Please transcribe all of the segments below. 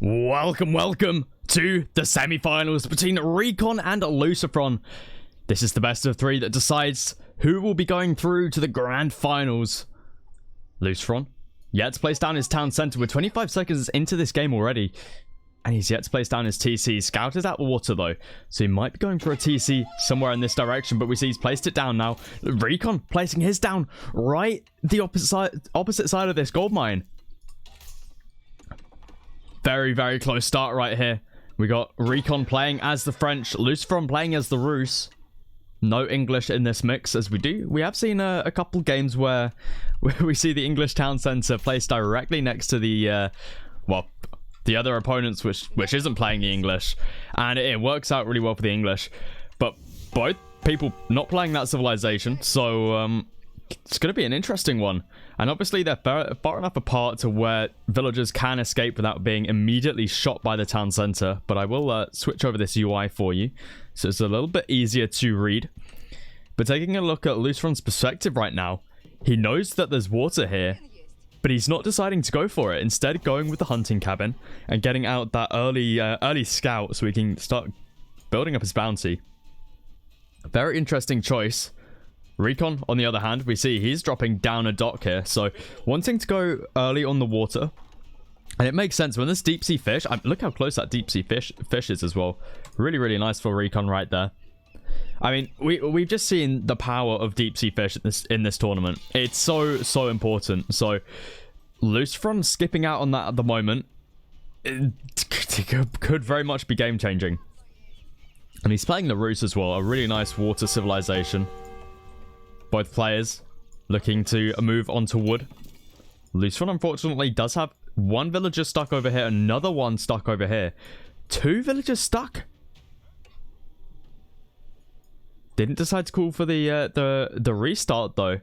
Welcome to the semi-finals between RecoN and Lucifron. This is the best of three that decides who will be going through to the grand finals. Lucifron yet to place down his town center. We're 25 seconds into this game already, and he's yet to place down his TC. Scout is out the water though, so he might be going for a TC somewhere in this direction, but we see he's placed it down now. RecoN placing his down right the opposite side of this gold mine. Very close start right here. We got RecoN playing as the French, Lucifron playing as the Rus. No English in this mix, as we have seen a couple games where we see the English town center placed directly next to the the other opponents, which isn't playing the English, and it works out really well for the English. But both people not playing that civilization, so it's going to be an interesting one. And obviously they're far enough apart to where villagers can escape without being immediately shot by the town center. But I will switch over this UI for you, so it's a little bit easier to read. But taking a look at Lucifron's perspective right now, he knows that there's water here, but he's not deciding to go for it. Instead, going with the hunting cabin and getting out that early scout so he can start building up his bounty. A very interesting choice. RecoN, on the other hand, we see he's dropping down a dock here, so wanting to go early on the water. And it makes sense when there's deep sea fish. Look how close that deep sea fish is as well. Really nice for RecoN right there. I mean, we've just seen the power of deep sea fish in this tournament. It's so important. So Lucifron skipping out on that at the moment, it could very much be game changing. And he's playing the Rus as well, a really nice water civilization. Both players looking to move onto wood. Lucifron, unfortunately, does have one villager stuck over here, another one stuck over here. Two villagers stuck. Didn't decide to call for the restart, though.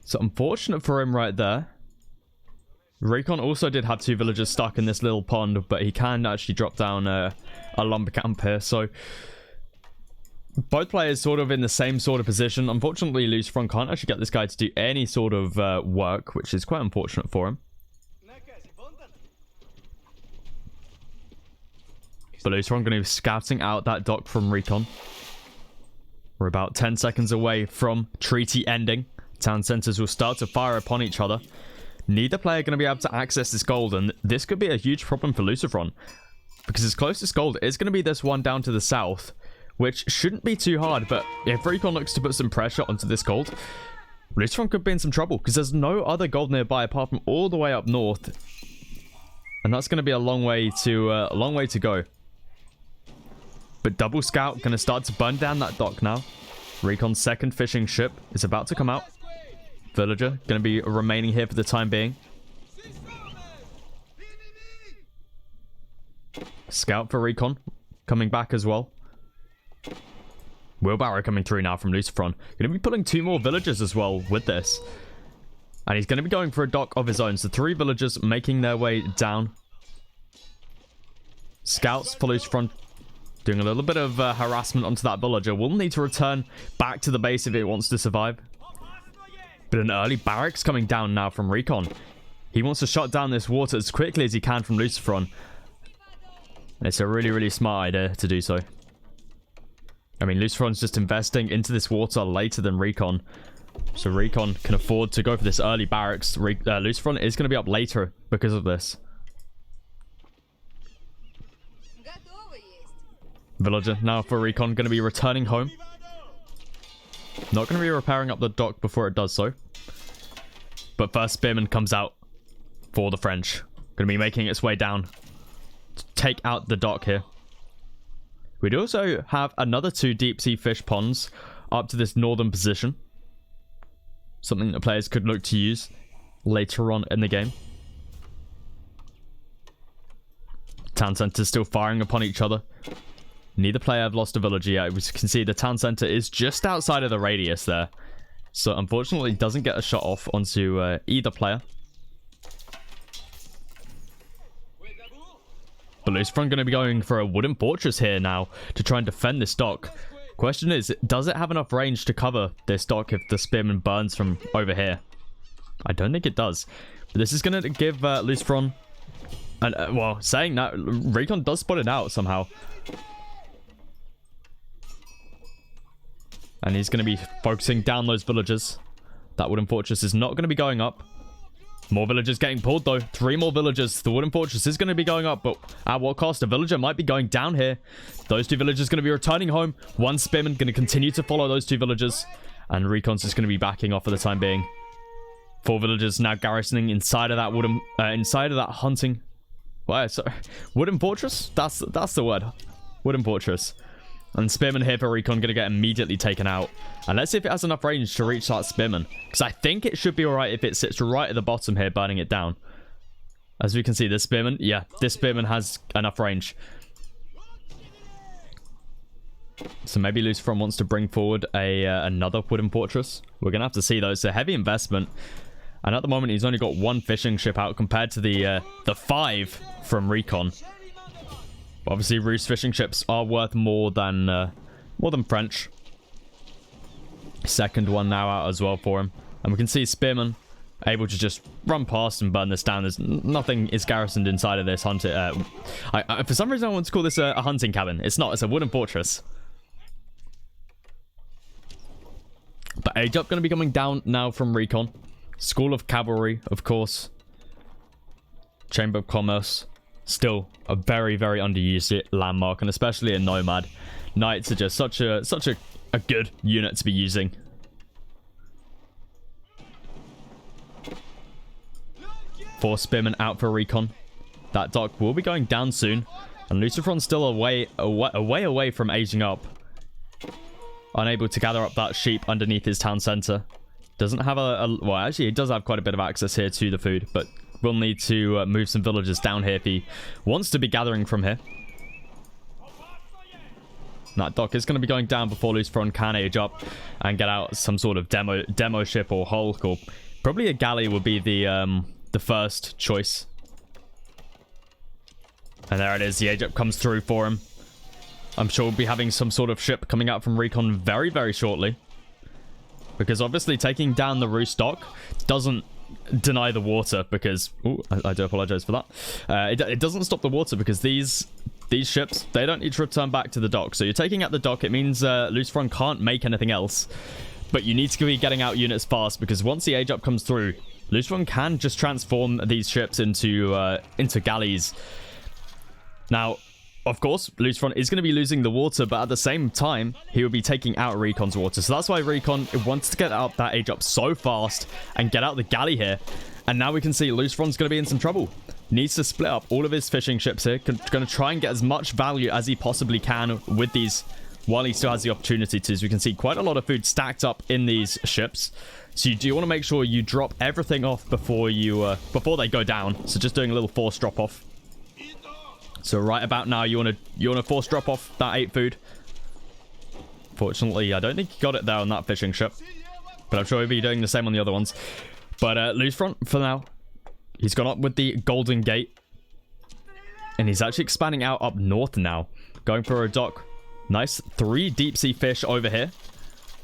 So unfortunate for him right there. RecoN also did have two villagers stuck in this little pond, but he can actually drop down a lumber camp here, so both players sort of in the same sort of position. Unfortunately, Lucifron can't actually get this guy to do any sort of work, which is quite unfortunate for him. But Lucifron going to be scouting out that dock from RecoN. We're about 10 seconds away from treaty ending. Town centers will start to fire upon each other. Neither player going to be able to access this gold, and this could be a huge problem for Lucifron, because his closest gold is going to be this one down to the south, which shouldn't be too hard. But if RecoN looks to put some pressure onto this gold, Lucifron could be in some trouble, because there's no other gold nearby apart from all the way up north, and that's going to be a long way to go. But double scout going to start to burn down that dock now. RecoN's second fishing ship is about to come out. Villager going to be remaining here for the time being. Scout for RecoN coming back as well. Wheelbarrow coming through now from Lucifron. Going to be pulling two more villagers as well with this. And he's going to be going for a dock of his own. So three villagers making their way down. Scouts for Lucifron doing a little bit of harassment onto that villager. Will need to return back to the base if it wants to survive. But an early barracks coming down now from RecoN. He wants to shut down this water as quickly as he can from Lucifron. And it's a really smart idea to do so. I mean, Lucifron's just investing into this water later than RecoN. So RecoN can afford to go for this early barracks. Lucifron is going to be up later because of this. Villager now for RecoN going to be returning home. Not going to be repairing up the dock before it does so. But first spearman comes out for the French. Going to be making its way down to take out the dock here. We'd also have another two deep sea fish ponds up to this northern position. Something that players could look to use later on in the game. Town centers still firing upon each other. Neither player have lost a villager yet. As you can see, the town center is just outside of the radius there. So unfortunately, it doesn't get a shot off onto either player. But Lucifron going to be going for a wooden fortress here now to try and defend this dock. Question is, does it have enough range to cover this dock if the spearman burns from over here? I don't think it does. But this is going to give Lucifron And, well, saying that, RecoN does spot it out somehow. And he's going to be focusing down those villagers. That wooden fortress is not going to be going up. More villagers getting pulled, though. 3 more villagers. The wooden fortress is going to be going up, but at what cost? A villager might be going down here. Those 2 villagers going to be returning home. 1 spearman going to continue to follow those 2 villagers. And RecoN's just going to be backing off for the time being. 4 villagers now garrisoning inside of that wooden... inside of that hunting... Well, sorry. Wooden fortress? That's the word. Wooden fortress. And spearman here for RecoN going to get immediately taken out. And let's see if it has enough range to reach that spearman. Because I think it should be alright if it sits right at the bottom here, burning it down. As we can see, this spearman, yeah, this spearman has enough range. So maybe Lucifron wants to bring forward another wooden fortress. We're going to have to see, though. It's a heavy investment. And at the moment, he's only got 1 fishing ship out compared to the 5 from RecoN. Obviously, Rus fishing ships are worth more than French. Second one now out as well for him. And we can see Spearman able to just run past and burn this down. There's nothing is garrisoned inside of this hunting. For some reason, I want to call this a hunting cabin. It's not. It's a wooden fortress. But age up going to be coming down now from RecoN. School of Cavalry, of course. Chamber of Commerce. Still a very, very underused landmark, and especially a nomad. Knights are just such a good unit to be using. Four spearmen out for RecoN. That dock will be going down soon, and Lucifron's still away from aging up. Unable to gather up that sheep underneath his town center. Doesn't have well, actually, he does have quite a bit of access here to the food, but we'll need to move some villagers down here if he wants to be gathering from here. That dock is going to be going down before Lucifron can age up and get out some sort of demo ship or hulk, or probably a galley would be the first choice. And there it is. The age up comes through for him. I'm sure we'll be having some sort of ship coming out from RecoN very, very shortly. Because obviously taking down the Rus dock doesn't deny the water, because... Ooh, I do apologize for that. It doesn't stop the water because these ships, they don't need to return back to the dock. So you're taking out the dock, it means Lucifron can't make anything else. But you need to be getting out units fast, because once the age up comes through, Lucifron can just transform these ships into galleys. Now, of course, Lucifron is going to be losing the water, but at the same time, he will be taking out RecoN's water. So that's why RecoN wants to get out that age up so fast and get out the galley here. And now we can see Lucifron's going to be in some trouble. Needs to split up all of his fishing ships here. Going to try and get as much value as he possibly can with these while he still has the opportunity to. As we can see, quite a lot of food stacked up in these ships. So you do want to make sure you drop everything off before they go down. So just doing a little force drop off. So right about now, you want to force drop off that 8 food. Fortunately, I don't think he got it there on that fishing ship, but I'm sure he'll be doing the same on the other ones. But Lucifron, for now, he's gone up with the Golden Gate, and he's actually expanding out up north now, going for a dock. Nice 3 deep sea fish over here.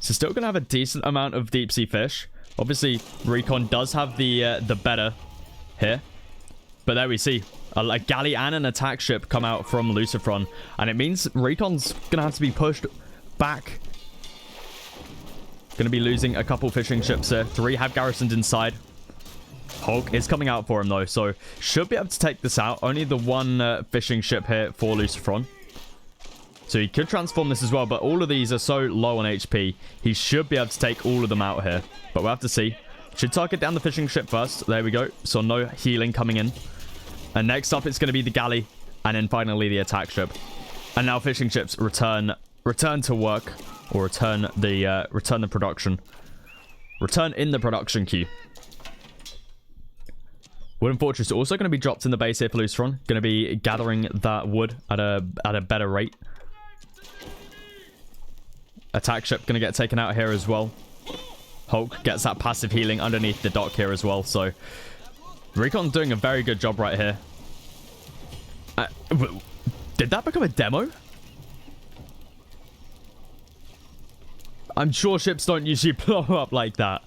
So still gonna have a decent amount of deep sea fish. Obviously, RecoN does have the better here, but there we see. A galley and an attack ship come out from Lucifron. And it means RecoN's going to have to be pushed back. Going to be losing a couple fishing ships here. 3 have garrisoned inside. Hulk is coming out for him, though. So should be able to take this out. Only the 1 fishing ship here for Lucifron. So he could transform this as well. But all of these are so low on HP. He should be able to take all of them out here. But we'll have to see. Should target down the fishing ship first. There we go. So no healing coming in. And next up, it's going to be the galley, and then finally the attack ship. And now fishing ships return to work, or return the production. Return in the production queue. Wooden fortress also going to be dropped in the base here for Lucifron. Going to be gathering that wood at a better rate. Attack ship going to get taken out here as well. Hulk gets that passive healing underneath the dock here as well, so... RecoN doing a very good job right here. Did that become a demo? I'm sure ships don't usually blow up like that.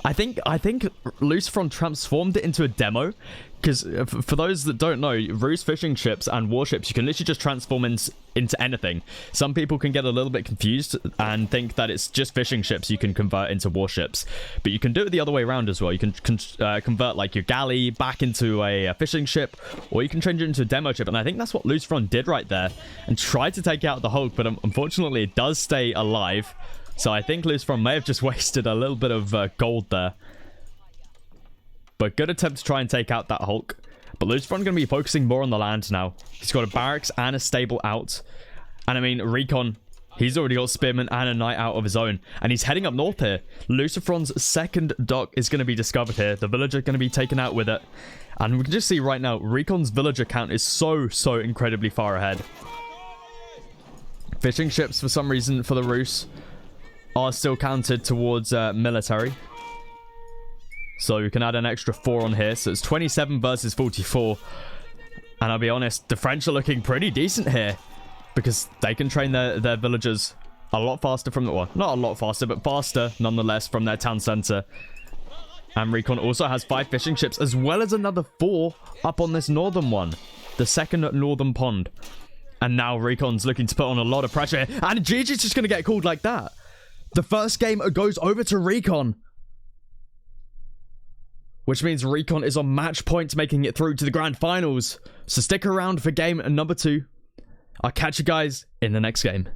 I think Lucifron transformed it into a demo, because for those that don't know, Rus fishing ships and warships, you can literally just transform into anything. Some people can get a little bit confused and think that it's just fishing ships you can convert into warships, but you can do it the other way around as well. You can convert like your galley back into a fishing ship, or you can change it into a demo ship, and I think that's what Lucifron did right there, and tried to take out the Hulk, but unfortunately it does stay alive. So I think Lucifron may have just wasted a little bit of gold there. But good attempt to try and take out that Hulk. But Lucifron going to be focusing more on the land now. He's got a barracks and a stable out. And I mean, RecoN, he's already got Spearman and a knight out of his own. And he's heading up north here. Lucifron's second dock is going to be discovered here. The villager going to be taken out with it. And we can just see right now, RecoN's villager count is so incredibly far ahead. Fishing ships, for some reason, for the Rus, are still counted towards military. So you can add an extra 4 on here. So it's 27 versus 44. And I'll be honest, the French are looking pretty decent here, because they can train their villagers a lot faster from the... Well, not a lot faster, but faster nonetheless from their town center. And RecoN also has 5 fishing ships, as well as another 4 up on this northern one. The second northern pond. And now RecoN's looking to put on a lot of pressure here. And GG's just going to get called like that. The first game goes over to RecoN, which means RecoN is on match point, making it through to the grand finals. So stick around for game number 2. I'll catch you guys in the next game.